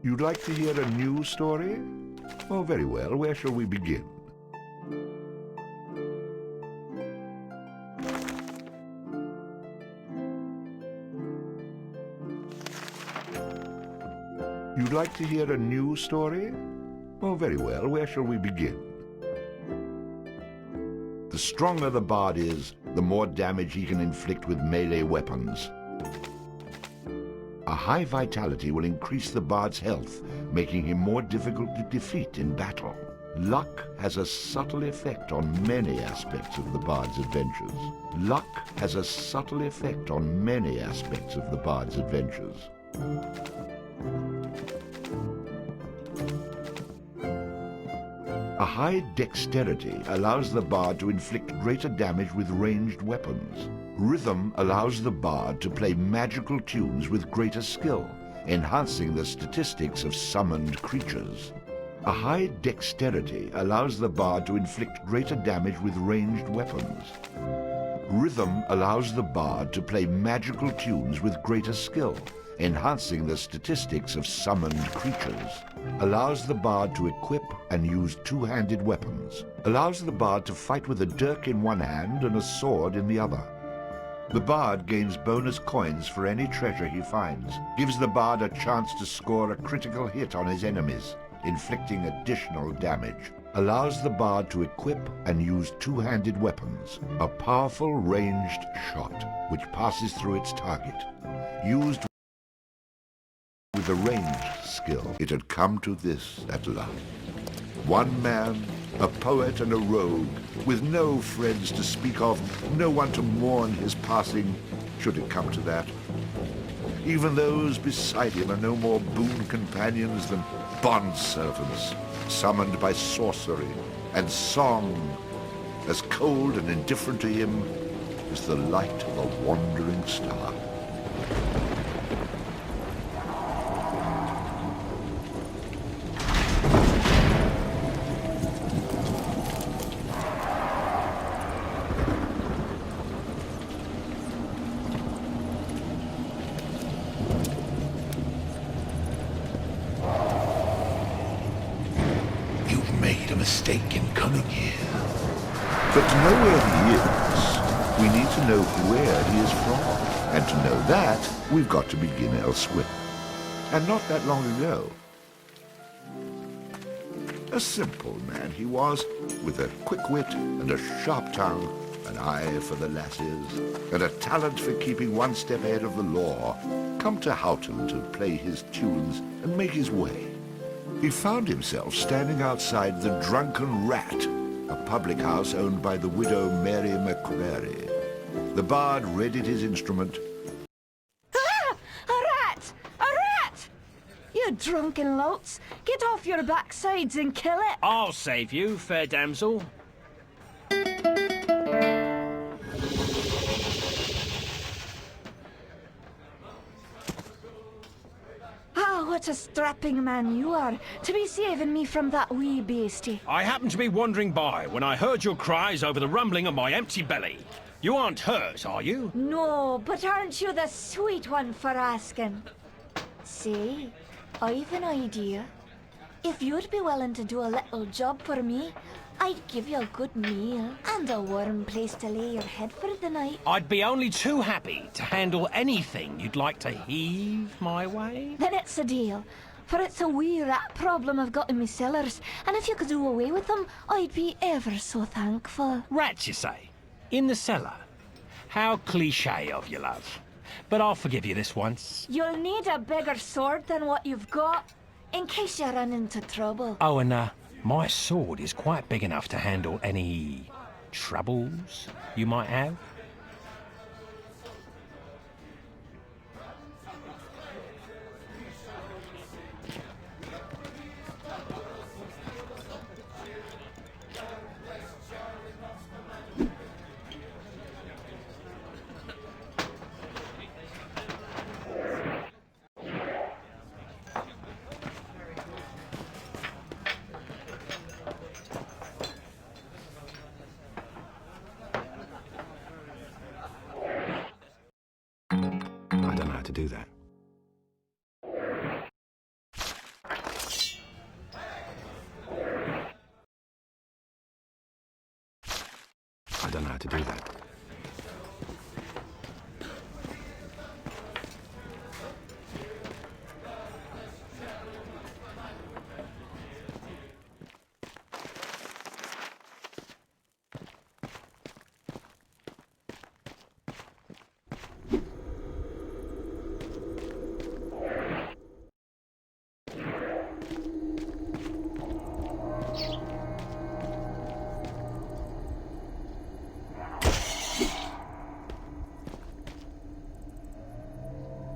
You'd like to hear a new story? Oh, very well. Where shall we begin? You'd like to hear a new story? Oh, very well. Where shall we begin? The stronger the bard is, the more damage he can inflict with melee weapons. A high vitality will increase the bard's health, making him more difficult to defeat in battle. Luck has a subtle effect on many aspects of the bard's adventures. Luck has a subtle effect on many aspects of the bard's adventures. A high dexterity allows the bard to inflict greater damage with ranged weapons. Rhythm allows the bard to play magical tunes with greater skill, enhancing the statistics of summoned creatures. A high dexterity allows the bard to inflict greater damage with ranged weapons. Rhythm allows the bard to play magical tunes with greater skill, enhancing the statistics of summoned creatures. Allows the bard to equip and use two-handed weapons. Allows the bard to fight with a dirk in one hand and a sword in the other. The bard gains bonus coins for any treasure he finds. Gives the bard a chance to score a critical hit on his enemies, inflicting additional damage. Allows the bard to equip and use two-handed weapons. A powerful ranged shot, which passes through its target. Used with a ranged skill. It had come to this at last. One man, a poet and a rogue, with no friends to speak of, no one to mourn his passing, should it come to that. Even those beside him are no more boon companions than bond-servants, summoned by sorcery and song, as cold and indifferent to him as the light of a wandering star. Mistake in coming here. But to know where he is, we need to know where he is from. And to know that, we've got to begin elsewhere. And not that long ago. A simple man he was, with a quick wit and a sharp tongue, an eye for the lasses, and a talent for keeping one step ahead of the law, come to Houghton to play his tunes and make his way. He found himself standing outside the Drunken Rat, a public house owned by the widow Mary McCrary. The bard readied his instrument. Ah! A rat! A rat! You drunken louts! Get off your backsides and kill it! I'll save you, fair damsel. What a strapping man you are, to be saving me from that wee beastie. I happened to be wandering by when I heard your cries over the rumbling of my empty belly. You aren't hurt, are you? No, but aren't you the sweet one for asking? Say, I've an idea. If you'd be willing to do a little job for me, I'd give you a good meal and a warm place to lay your head for the night. I'd be only too happy to handle anything you'd like to heave my way. Then it's a deal, for it's a wee rat problem I've got in my cellars, and if you could do away with them, I'd be ever so thankful. Rats, you say? In the cellar? How cliché of you, love. But I'll forgive you this once. You'll need a bigger sword than what you've got, in case you run into trouble. Oh, and my sword is quite big enough to handle any troubles you might have. I don't know how to do that. don't know how to do that.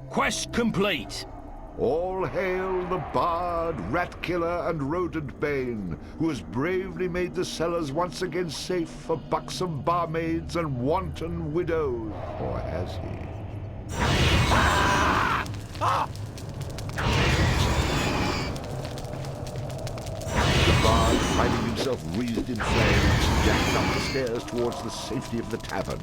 Quest complete. All hail the bard, rat killer, and rodent bane, who has bravely made the cellars once again safe for buxom barmaids and wanton widows. Or has he? The bard, finding himself wreathed in flames, dashed up the stairs towards the safety of the tavern.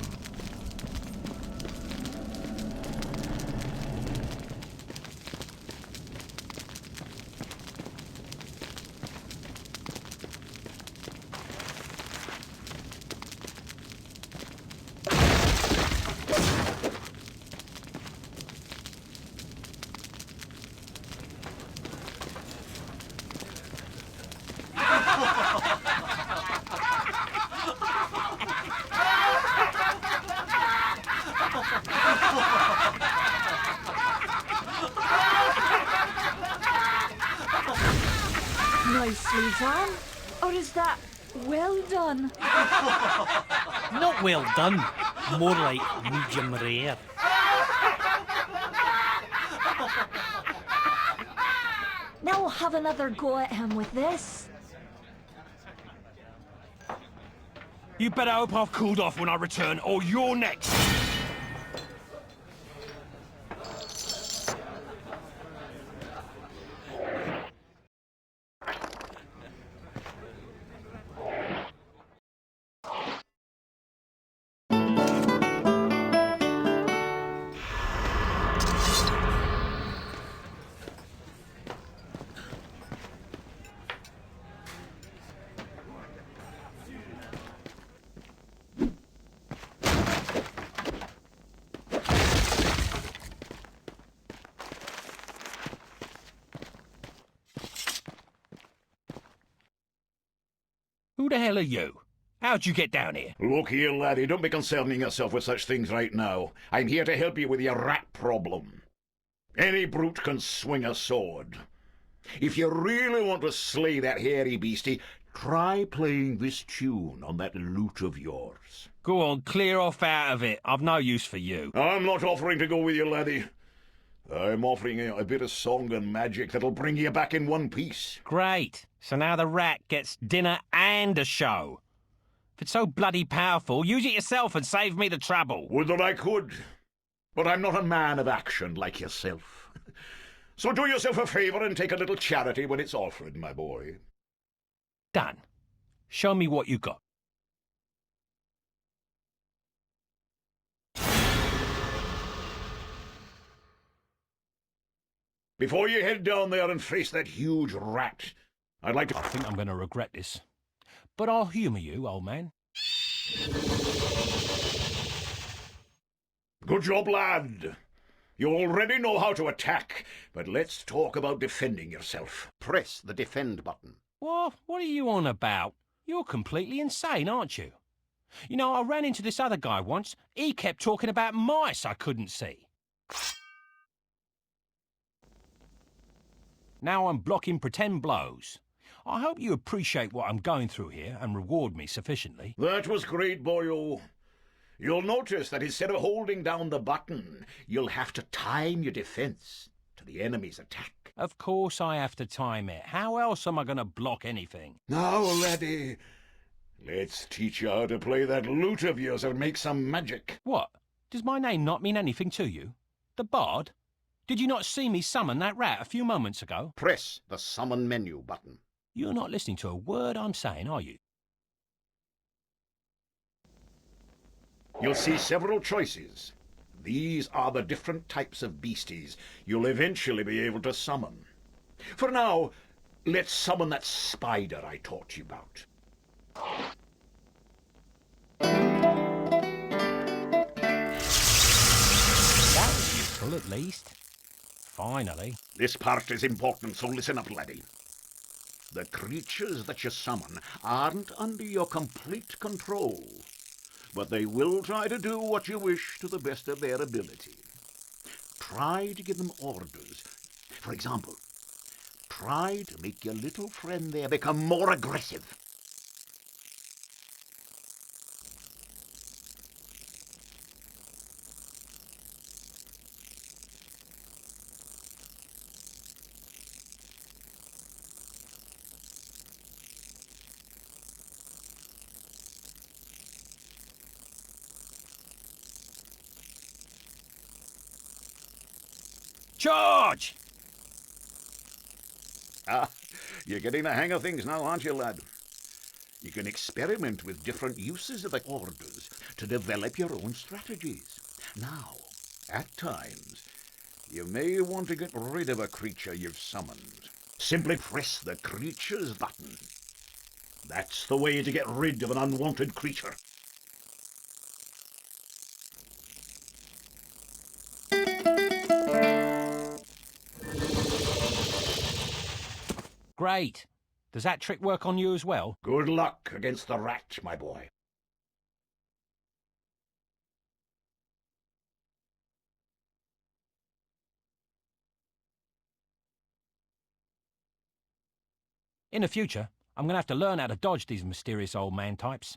Nicely done. Or is that well done? Not well done. More like medium rare. Now we'll have another go at him with this. You better hope I've cooled off when I return, or you're next. Who the hell are you? How'd you get down here? Look here, laddie, don't be concerning yourself with such things right now. I'm here to help you with your rat problem. Any brute can swing a sword. If you really want to slay that hairy beastie, try playing this tune on that lute of yours. Go on, clear off out of it. I've no use for you. I'm not offering to go with you, laddie. I'm offering you a bit of song and magic that'll bring you back in one piece. Great. So now the rat gets dinner and a show. If it's so bloody powerful, use it yourself and save me the trouble. Would that I could. But I'm not a man of action like yourself. So do yourself a favour and take a little charity when it's offered, my boy. Done. Show me what you got. Before you head down there and face that huge rat, I'd like to... I think I'm going to regret this. But I'll humour you, old man. Good job, lad. You already know how to attack, but let's talk about defending yourself. Press the defend button. What are you on about? You're completely insane, aren't you? You know, I ran into this other guy once. He kept talking about mice I couldn't see. Now I'm blocking pretend blows. I hope you appreciate what I'm going through here and reward me sufficiently. That was great, boyo. You'll notice that instead of holding down the button, you'll have to time your defense to the enemy's attack. Of course I have to time it. How else am I going to block anything? Now, laddie, let's teach you how to play that lute of yours and make some magic. What? Does my name not mean anything to you? The Bard? Did you not see me summon that rat a few moments ago? Press the summon menu button. You're not listening to a word I'm saying, are you? You'll see several choices. These are the different types of beasties you'll eventually be able to summon. For now, let's summon that spider I taught you about. least. Finally. This part is important, so listen up, laddie. The creatures that you summon aren't under your complete control, but they will try to do what you wish to the best of their ability. Try to give them orders. For example, try to make your little friend there become more aggressive. Charge! Ah, you're getting the hang of things now, aren't you, lad? You can experiment with different uses of the orders to develop your own strategies. Now, at times, you may want to get rid of a creature you've summoned. Simply press the creature's button. That's the way to get rid of an unwanted creature. Great. Does that trick work on you as well? Good luck against the rat, my boy. In the future, I'm going to have to learn how to dodge these mysterious old man types.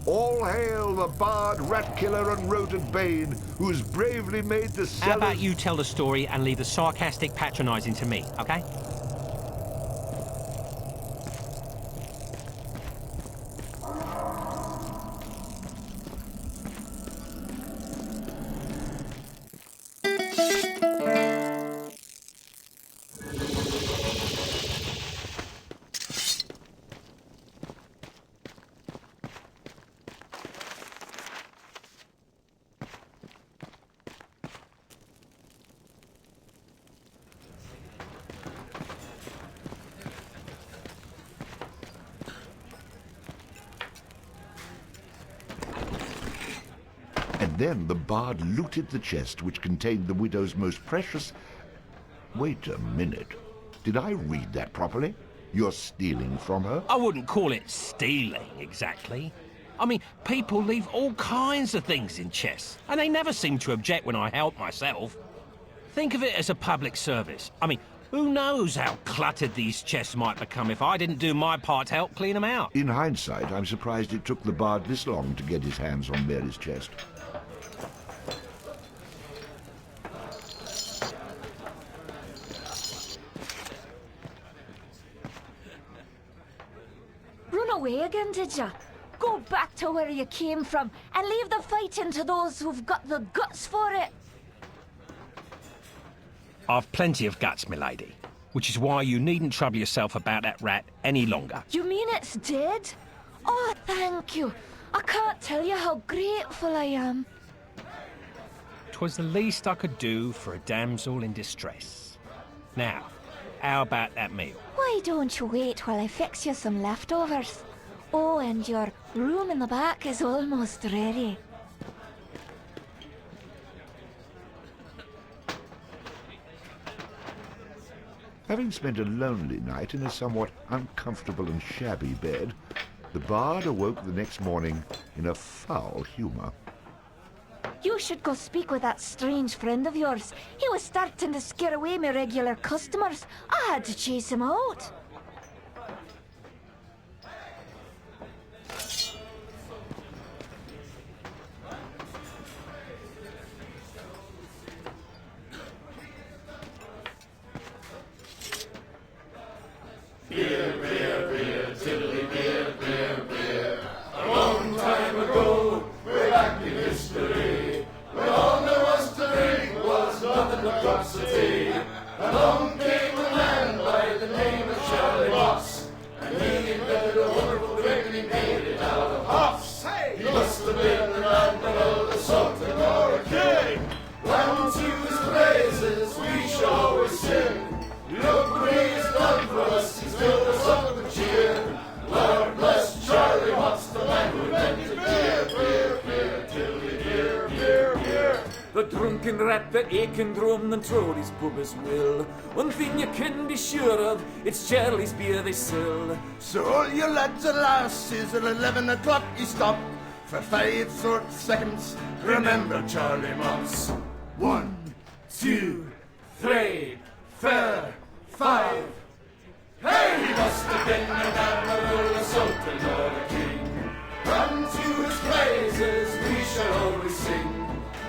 All hail the bard, rat killer, and rodent bane, who's bravely made the How cellar... about you tell the story and leave the sarcastic patronising to me, okay? And then the bard looted the chest which contained the widow's most precious... Wait a minute. Did I read that properly? You're stealing from her? I wouldn't call it stealing, exactly. I mean, people leave all kinds of things in chests, and they never seem to object when I help myself. Think of it as a public service. I mean, who knows how cluttered these chests might become if I didn't do my part to help clean them out. In hindsight, I'm surprised it took the bard this long to get his hands on Mary's chest. Run away again, did ya? Go back to where you came from and leave the fighting to those who've got the guts for it. I've plenty of guts, milady, which is why you needn't trouble yourself about that rat any longer. You mean it's dead? Oh, thank you. I can't tell you how grateful I am. 'Twas the least I could do for a damsel in distress. Now, how about that meal? Why don't you wait while I fix you some leftovers? Oh, and your room in the back is almost ready. Having spent a lonely night in a somewhat uncomfortable and shabby bed, the bard awoke the next morning in a foul humour. You should go speak with that strange friend of yours. He was starting to scare away my regular customers. I had to chase him out. stinking rat that aching drum and Trody's pub as well. One thing you can be sure of, it's Charlie's beer they sell. So all you lads and lasses at 11 o'clock you stop for 5 short seconds. Remember Charlie Moss. 1, 2, 3, 4, 5. Hey, he must have been an admiral, a sultan or a king. Unto his praises we shall always sing.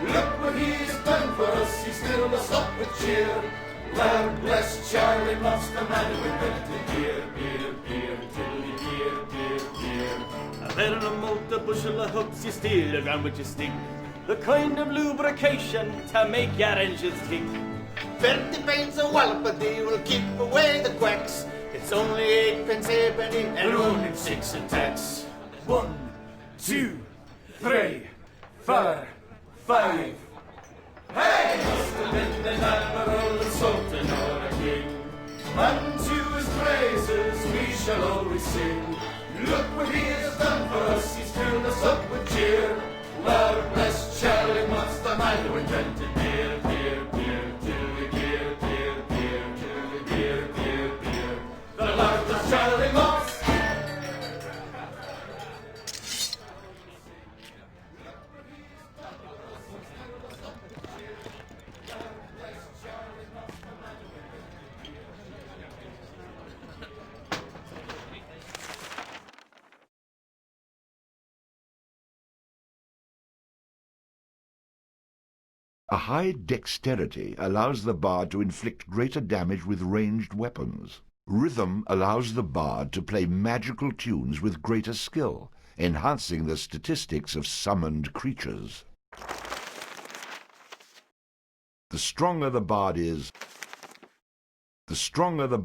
Look what he has done for us, he still must up with cheer. Lord bless Charlie Moss, the man who invented beer, beer, beer, tilly, beer, beer, beer. A better a malt, a bushel of hooks, you steal around with your stick. The kind of lubrication to make your engines tick. 20 pence a wallop a day will keep away the quacks. It's only 8 pence halfpenny and only 6 in tax. 1, 2, 3, 4, 5. Hey! Must have been an admiral, a sultan or a king. Unto his praises we shall always sing. Look what he has done for us, he's filled us up with cheer. Lord bless Charlie Moss, the man who invented beer, beer, beer, tilly, beer, beer, beer, tilly, beer, beer, beer. The Lord bless Charlie Moss. A high dexterity allows the bard to inflict greater damage with ranged weapons. Rhythm allows the bard to play magical tunes with greater skill, enhancing the statistics of summoned creatures. The stronger the bard is, the stronger the...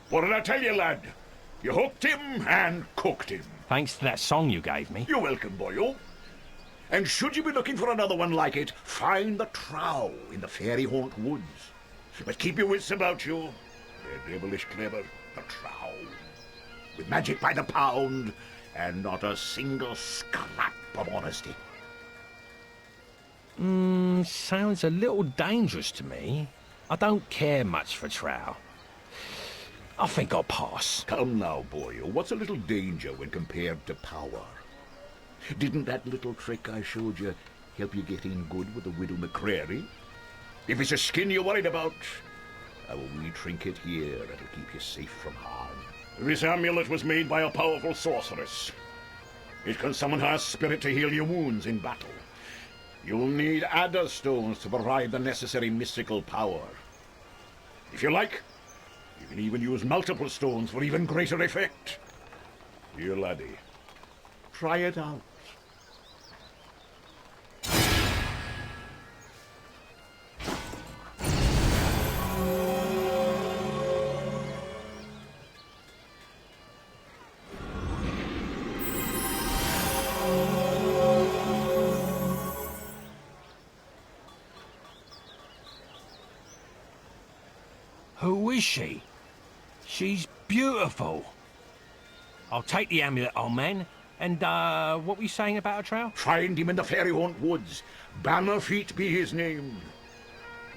What did I tell you, lad? You hooked him and cooked him. Thanks to that song you gave me. You're welcome, boyo. And should you be looking for another one like it, find the trow in the fairy haunt woods. But keep your wits about you. They're devilish clever, the trow. With magic by the pound, and not a single scrap of honesty. Sounds a little dangerous to me. I don't care much for trow. I think I'll pass. Come now, boyo. What's a little danger when compared to power? Didn't that little trick I showed you help you get in good with the Widow McCrary? If it's a skin you're worried about, our wee trinket here, it'll keep you safe from harm. This amulet was made by a powerful sorceress. It can summon her spirit to heal your wounds in battle. You'll need adder stones to provide the necessary mystical power. If you like, you can even use multiple stones for even greater effect. Dear laddie, try it out. Who is she? She's beautiful. I'll take the amulet, old man. And, what were you saying about a trow? Find him in the fairy haunt woods. Bannerfeet be his name.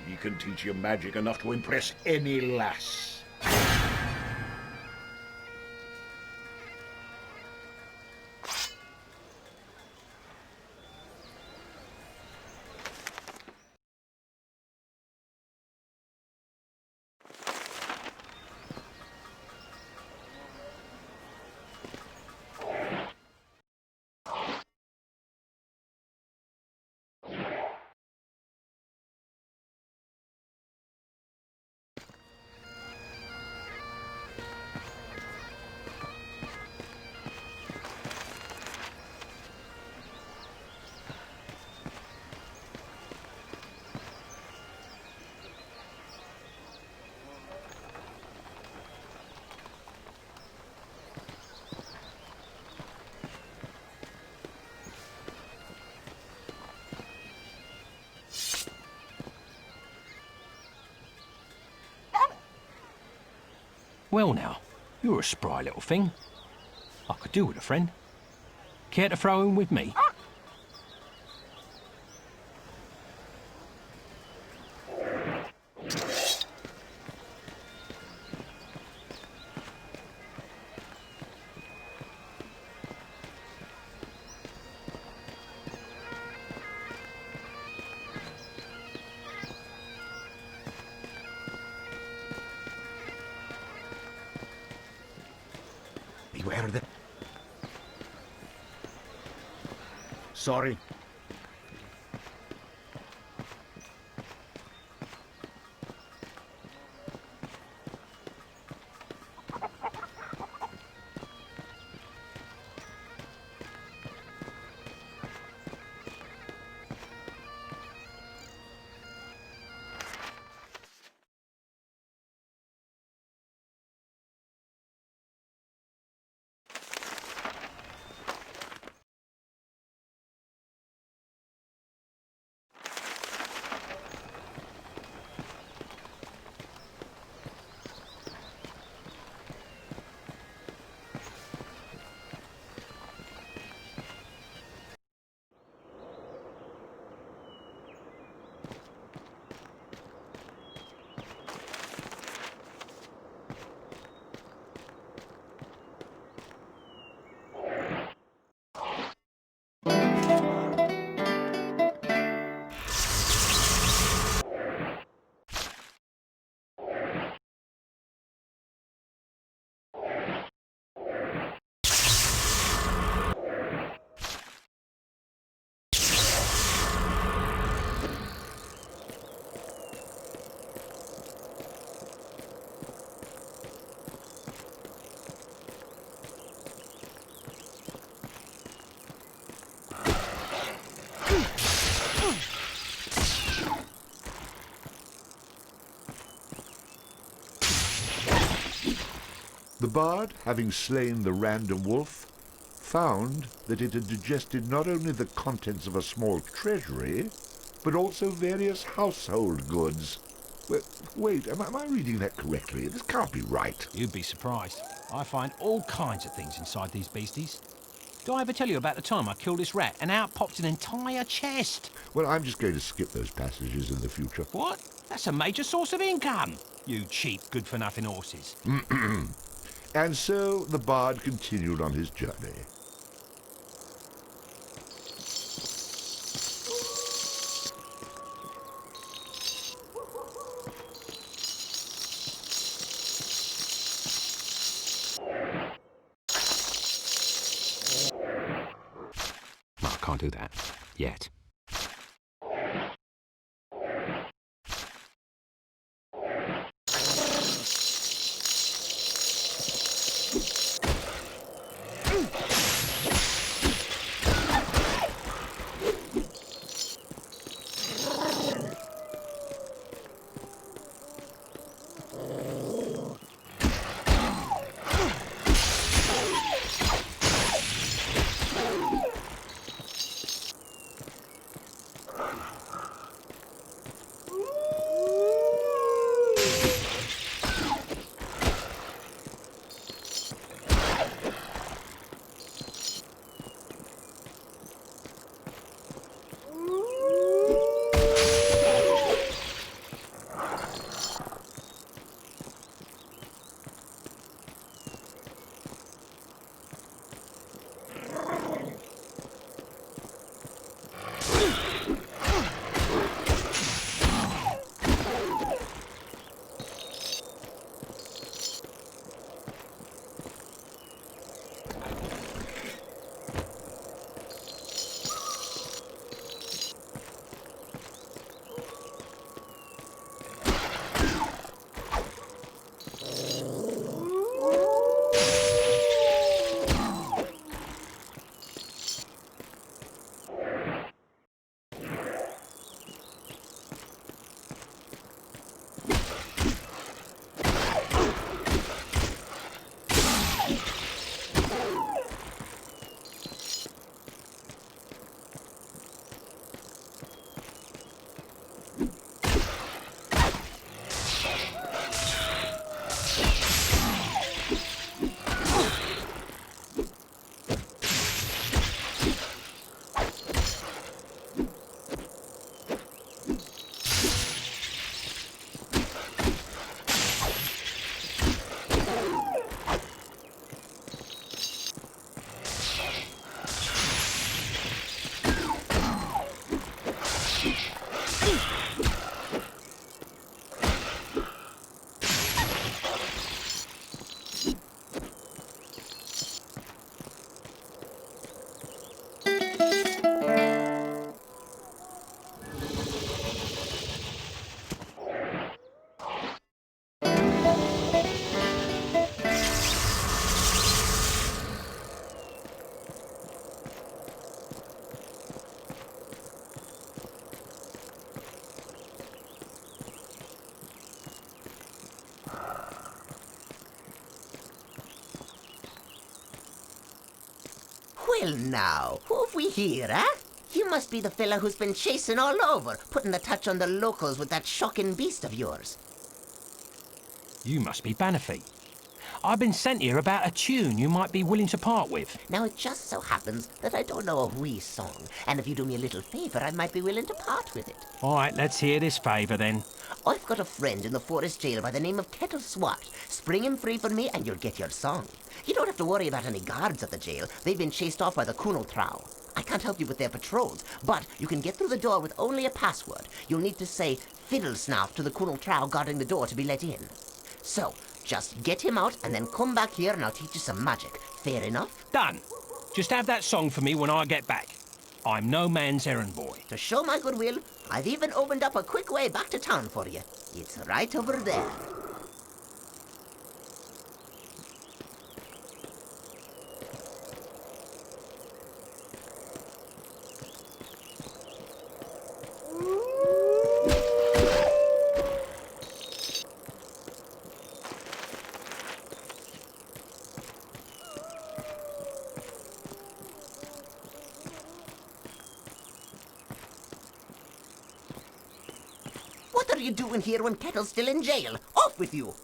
He can teach you magic enough to impress any lass. Well now, You're a spry little thing. I could do with a friend. Care to throw in with me? Beware the... Sorry. The bard, having slain the random wolf, found that it had digested not only the contents of a small treasury, but also various household goods. Wait, am I reading that correctly? This can't be right. You'd be surprised. I find all kinds of things inside these beasties. Did I ever tell you about the time I killed this rat and out popped an entire chest? Well, I'm just going to skip those passages in the future. What? That's a major source of income. You cheap, good-for-nothing horses. And so the bard continued on his journey. No, I can't do that. Yet. Well now, who have we here, eh? You must be the fella who's been chasing all over, putting the touch on the locals with that shocking beast of yours. You must be Bannerfeet. I've been sent here about a tune you might be willing to part with. Now, it just so happens that I don't know a wee song, and if you do me a little favour, I might be willing to part with it. All right, let's hear this favour then. I've got a friend in the forest jail by the name of Kettle Swat. Spring him free for me and you'll get your song. You don't have to worry about any guards at the jail. They've been chased off by the Kunal Trow. I can't help you with their patrols, but you can get through the door with only a password. You'll need to say fiddle snuff to the Kunal Trow guarding the door to be let in. So, just get him out and then come back here and I'll teach you some magic. Fair enough? Done. Just have that song for me when I get back. I'm no man's errand boy. To show my goodwill, I've even opened up a quick way back to town for you. It's right over there. What are you doing here when Kettle's still in jail? Off with you!